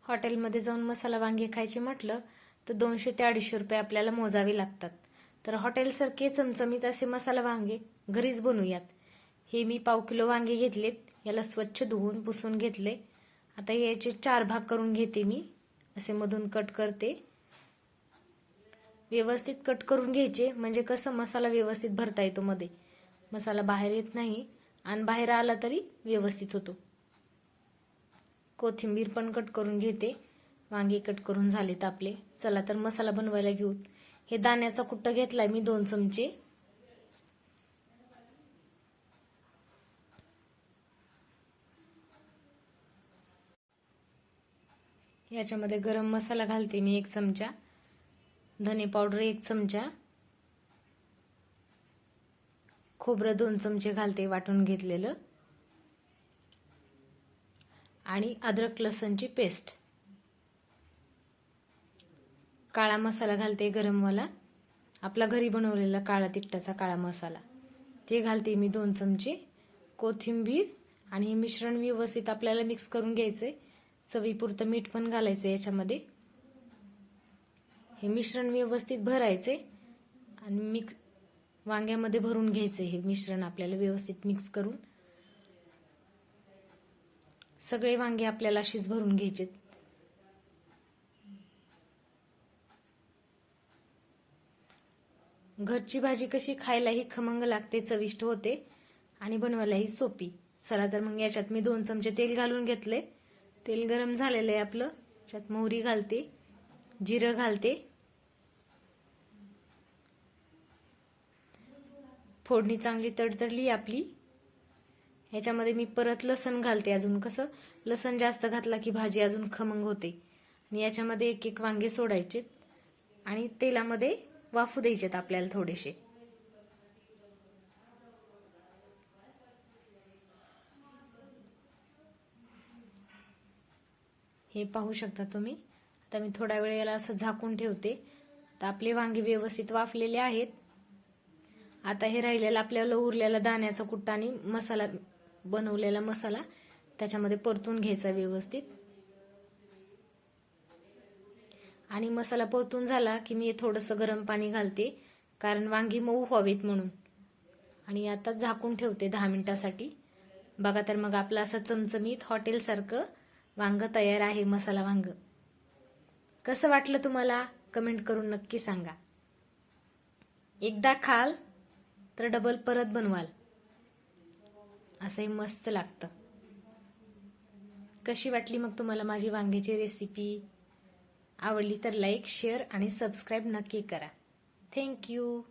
हॉटेलमध्ये जाऊन मसाला वांगे खायचे म्हटलं तर 200 ते 250 रुपये आपल्याला मोजावे लागतात. तर हॉटेलसारखे चमचमीत असे मसाला वांगे घरीच बनवूयात. हे मी पाव किलो वांगे घेतलेत. याला स्वच्छ धुवून पुसून घेतले. आता याचे 4 भाग करून घेते मी. असे मधून कट करते. व्यवस्थित कट करून घ्यायचे म्हणजे कसं मसाला व्यवस्थित भरता येतो मध्ये. मसाला बाहेर येत नाही आणि बाहेर आला तरी व्यवस्थित होतो. कोथिंबीर पण कट करून घेते. वांगे कट करून झालेत आपले. चला तर मसाला बनवायला घेऊ. हे दाण्याचा कुट्टा घेतलाय मी 2 चमचे. याच्यामध्ये गरम मसाला घालते मी 1 चमचा. धने पावडर 1 चमचा. खोबरं 2 चमचे घालते वाटून घेतलेलं. आणि अद्रक लसणची पेस्ट. काळा मसाला घालते गरमवाला. आपला घरी बनवलेला काळा तिखटाचा काळा मसाला ते घालते मी 2 चमचे. कोथिंबीर आणि हे मिश्रण व्यवस्थित आपल्याला मिक्स करून घ्यायचंय. चवीपुरतं मीठ पण घालायचं याच्यामध्ये. हे मिश्रण व्यवस्थित भरायचे आणि मिक्स वांग्यामध्ये भरून घ्यायचे. हे मिश्रण आपल्याला व्यवस्थित मिक्स करून सगळे वांगे आपल्याला अशीच भरून घ्यायचे. घरची भाजी कशी खायलाही खमंग लागते, चविष्ट होते आणि बनवायलाही सोपी. चला तर मग याच्यात मी 2 चमचे तेल घालून घेतले. तेल गरम झालेलं आहे आपलं. याच्यात मोहरी घालते, जिरं घालते, फोडणी चांगली तडतडली आपली. ह्याच्यामध्ये मी परत लसण घालते. अजून कसं लसण जास्त घातला की भाजी अजून खमंग होते. आणि याच्यामध्ये 1-1 वांगे सोडायचे आणि तेलामध्ये वाफू द्यायचेत आपल्याला थोडेसे. हे पाहू शकता तुम्ही. आता मी थोडा वेळ याला असं झाकून ठेवते. आता आपले वांगे व्यवस्थित वाफलेले आहेत. आता हे राहिलेला आपल्याला उरलेला दाण्याचा कुट्टा आणि मसाला बनवलेला मसाला त्याच्यामध्ये परतून घ्यायचा व्यवस्थित. आणि मसाला परतून झाला की मी थोडंसं गरम पाणी घालते कारण वांगी मऊ व्हावीत म्हणून. आणि आता झाकून ठेवते 10 मिनिटासाठी. बघा तर मग आपलं असं चमचमीत हॉटेलसारखं वांग तयार आहे. मसाला वांग कसं वाटलं तुम्हाला कमेंट करून नक्की सांगा. एकदा खाल तर डबल परत बनवाल असंही मस्त लागतं. कशी वाटली मग तुम्हाला माझी वांग्याची रेसिपी? आवडली तर लाईक, शेअर आणि सबस्क्राईब नक्की करा. थँक्यू.